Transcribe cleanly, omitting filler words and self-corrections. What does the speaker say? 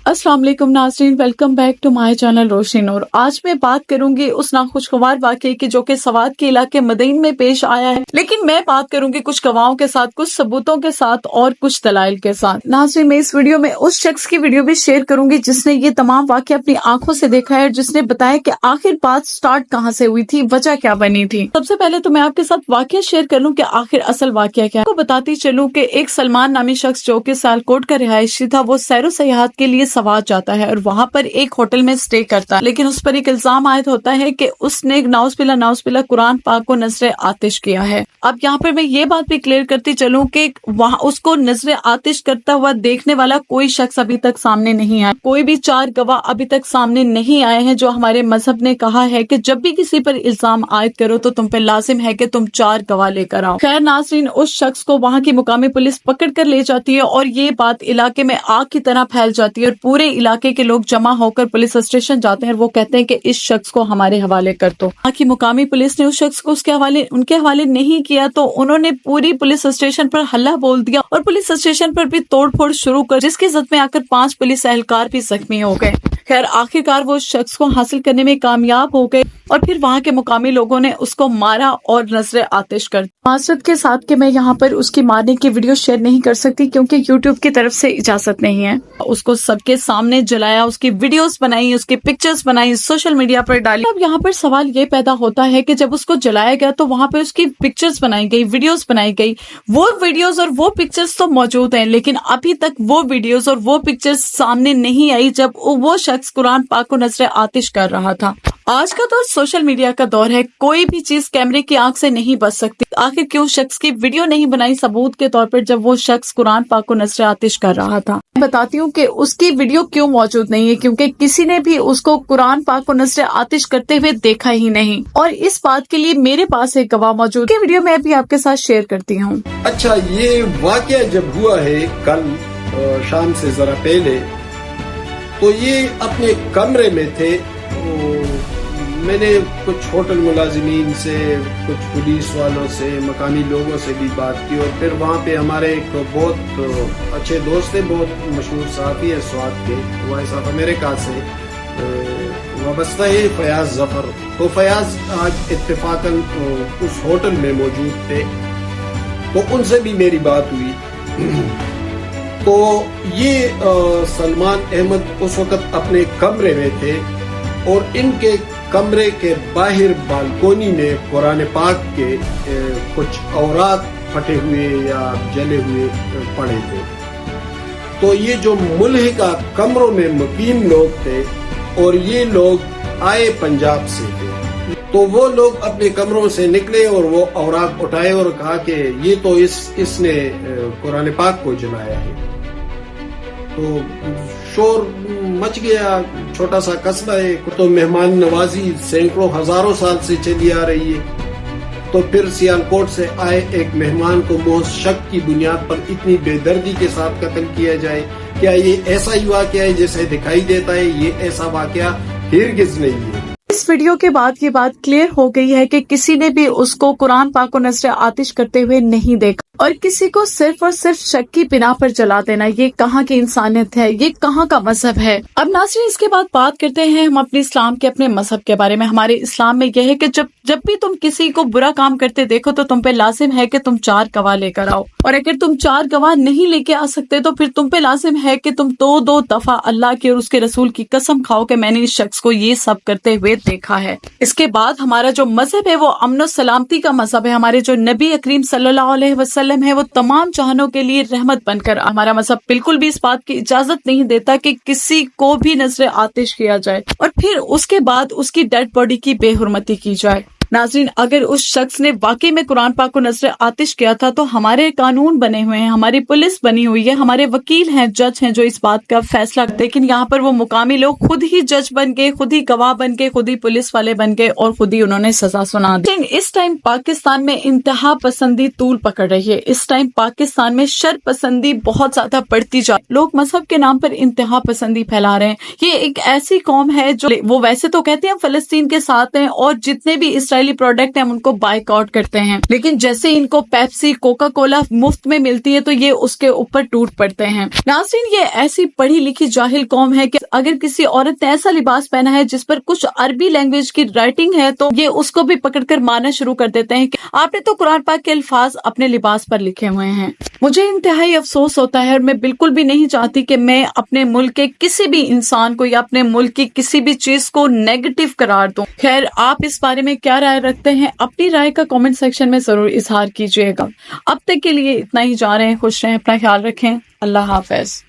अस्सलाम वालेकुम नाज़रीन, welcome back to my channel Roshni Noor. आज मैं बात करूंगी उस नाखुशगवार वाक़ये की जो कि सवात के इलाके मदीन में पेश आया है, लेकिन मैं बात करूंगी कुछ गवाहों के साथ, कुछ सबूतों के साथ और कुछ दलाइल के साथ। नाज़रीन, मैं इस वीडियो में उस शख्स की वीडियो भी शेयर करूंगी जिसने ये तमाम वाक़या अपनी आंखों से देखा है और जिसने बताया कि आखिर बात स्टार्ट कहाँ से हुई थी, वजह क्या बनी थी। सबसे पहले तो मैं आपके साथ वाक़या शेयर कर लूं कि आखिर असल वाक़या क्या है। आपको बताती चलूं कि एक सलमान नामी शख्स जो कि सियालकोट का रिहायशी था, वो सैरो सयाहत के लिए सवात जाता है और वहाँ पर एक होटल में स्टे करता है, लेकिन उस पर एक इल्जाम आयद होता है कि उसने नाउज़बिल्लाह कुरान पाक को नजर आतिश किया है। अब यहाँ पर मैं ये बात भी क्लियर करती चलूं कि वहाँ उसको नजर आतिश करता हुआ देखने वाला कोई शख्स अभी तक सामने नहीं आया। कोई भी 4 गवाह अभी तक सामने नहीं आए हैं। जो हमारे मजहब ने कहा है कि जब भी किसी पर इल्जाम आयद करो तो तुम पे लाजिम है कि तुम 4 गवाह लेकर आओ। खैर नाज़रीन, उस शख्स को वहाँ की मुकामी पुलिस पकड़ कर ले जाती है और ये बात इलाके में आग की तरह फैल जाती है और पूरे इलाके के लोग जमा होकर पुलिस स्टेशन जाते हैं और वो कहते हैं कि इस शख्स को हमारे हवाले कर दो। वहाँ की मुकामी पुलिस ने उस शख्स को उनके हवाले नहीं किया तो उन्होंने पूरी पुलिस स्टेशन पर हल्ला बोल दिया और पुलिस स्टेशन पर भी तोड़फोड़ शुरू कर, जिसकी जद में आकर 5 पुलिस एहलकार भी जख्मी हो गए। खैर आखिरकार वो शख्स को हासिल करने में कामयाब हो गए और फिर वहाँ के मुकामी लोगों ने उसको मारा और नजर आतिश कर। माजरत के साथ कि मैं यहाँ पर उसकी मारने की वीडियो शेयर नहीं कर सकती क्योंकि यूट्यूब की तरफ से इजाजत नहीं है। उसको सबके सामने जलाया, उसकी वीडियोस बनाई, उसकी पिक्चर्स बनाई, सोशल मीडिया पर डाली। अब यहाँ पर सवाल ये पैदा होता है कि जब उसको जलाया गया तो वहाँ पे उसकी पिक्चर्स बनाई गई, वीडियोस बनाई गई। वो वीडियोस और वो पिक्चर्स तो मौजूद हैं, लेकिन अभी तक वो वीडियोस और वो पिक्चर्स सामने नहीं आई जब वो शख्स कुरान पाक को नजर आतिश कर रहा था। आज का दौर सोशल मीडिया का दौर है, कोई भी चीज कैमरे की आंख से नहीं बच सकती। आखिर क्यों शख्स की वीडियो नहीं बनाई सबूत के तौर पर जब वो शख्स कुरान पाक को नजर आतिश कर रहा था। मैं बताती हूँ कि उसकी वीडियो क्यों मौजूद नहीं है, क्योंकि किसी ने भी उसको कुरान पाक को नजर आतिश करते हुए देखा ही नहीं और इस बात के लिए मेरे पास एक गवाह मौजूद है। वीडियो मैं अभी आपके साथ शेयर करती हूँ। अच्छा, ये वाकया जब हुआ है कल शाम से जरा पहले, तो ये अपने कमरे में थे। मैंने कुछ होटल मुलाजिमीन से, कुछ पुलिस वालों से, मकामी लोगों से भी बात की और फिर वहाँ पे हमारे एक बहुत अच्छे दोस्त थे, बहुत मशहूर सहाफ़ी है स्वात के, वॉइस ऑफ अमेरिका से वाबस्ता है, फयाज जफर। तो फयाज आज इत्तेफाकन उस होटल में मौजूद थे, तो उनसे भी मेरी बात हुई। तो ये सलमान अहमद उस वक़्त अपने कमरे में थे और इनके कमरे के बाहर बालकोनी में कुरान पाक के कुछ औरात फटे हुए या जले हुए पड़े थे। तो ये जो मुल्हिका कमरों में मुकीम लोग थे और ये लोग आए पंजाब से थे, तो वो लोग अपने कमरों से निकले और वो औरात उठाए और कहा कि ये तो इसने कुरान पाक को जलाया है। तो शोर मच गया। छोटा सा कस्बा है, तो मेहमान नवाजी सैकड़ों हजारों साल से चली आ रही है। तो फिर सियालकोट से आए एक मेहमान को महज शक की बुनियाद पर इतनी बेदर्दी के साथ कत्ल किया जाए, क्या ये ऐसा ही वाकया है जैसे दिखाई देता है? ये ऐसा वाकया हिरगिज़ नहीं है। इस वीडियो के बाद ये बात क्लियर हो गई है कि किसी ने भी उसको कुरान पाक को नजर आतिश करते हुए नहीं देखा और किसी को सिर्फ और सिर्फ शक की बिना पर जला देना, ये कहाँ की इंसानियत है, ये कहाँ का मजहब है। अब नाज़रीन, इसके बाद बात करते हैं हम अपने इस्लाम के, अपने मजहब के बारे में। हमारे इस्लाम में यह है कि जब भी तुम किसी को बुरा काम करते देखो तो तुम पे लाजिम है कि तुम 4 गवाह लेकर आओ, और अगर तुम 4 गवाह नहीं लेके आ सकते तो फिर तुम पे लाजिम है कि तुम 2 दफा अल्लाह की और उसके रसूल की कसम खाओ कि मैंने इस शख्स को ये सब करते हुए देखा है। इसके बाद हमारा जो मजहब है वो अमन और सलामती का मजहब है। हमारे जो नबी अकरीम सल्लल्लाहु अलैहि वसल्लम है वो तमाम जहानों के लिए रहमत बनकर। हमारा मजहब बिल्कुल भी इस बात की इजाजत नहीं देता कि किसी को भी नजर आतिश किया जाए और फिर उसके बाद उसकी डेड बॉडी की बेहुरमती की जाए। नाज़रीन, अगर उस शख्स ने वाकई में कुरान पाक को नजर आतिश किया था तो हमारे कानून बने हुए हैं, हमारी पुलिस बनी हुई है, हमारे वकील हैं, जज हैं जो इस बात का फैसला। लेकिन यहाँ पर वो मुकामी लोग खुद ही जज बन गए, खुद ही गवाह बन गए, खुद ही पुलिस वाले बन गए और खुद ही उन्होंने सजा सुना दी। इस टाइम पाकिस्तान में इंतहा पसंदी तूल पकड़ रही है। इस टाइम पाकिस्तान में शर पसंदी बहुत ज्यादा बढ़ती जा, लोग मजहब के नाम पर इंतहा पसंदी फैला रहे हैं। ये एक ऐसी कौम है जो वो वैसे तो कहते हैं फलस्तीन के साथ हैं और जितने भी इस اسرائیلی پروڈکٹ ہیں ہم ان کو بائک آؤٹ کرتے ہیں، لیکن جیسے ان کو پیپسی کوکا کولا مفت میں ملتی ہے تو یہ اس کے اوپر ٹوٹ پڑتے ہیں۔ ناظرین، یہ ایسی پڑھی لکھی جاہل قوم ہے کہ اگر کسی عورت نے ایسا لباس پہنا ہے جس پر کچھ عربی لینگویج کی رائٹنگ ہے تو یہ اس کو بھی پکڑ کر مارنا شروع کر دیتے ہیں کہ آپ نے تو قرآن پاک کے الفاظ اپنے لباس پر لکھے ہوئے ہیں۔ مجھے انتہائی افسوس ہوتا ہے اور میں بالکل بھی نہیں چاہتی کہ میں اپنے ملک کے کسی بھی انسان کو یا اپنے ملک کی کسی بھی چیز کو نیگیٹو قرار دوں۔ خیر، آپ اس بارے میں کیا رائے رکھتے ہیں؟ اپنی رائے کا کامنٹ سیکشن میں ضرور اظہار کیجیے گا۔ اب تک کے لیے اتنا ہی، جا رہے ہیں، خوش رہیں، اپنا خیال رکھیں، اللہ حافظ۔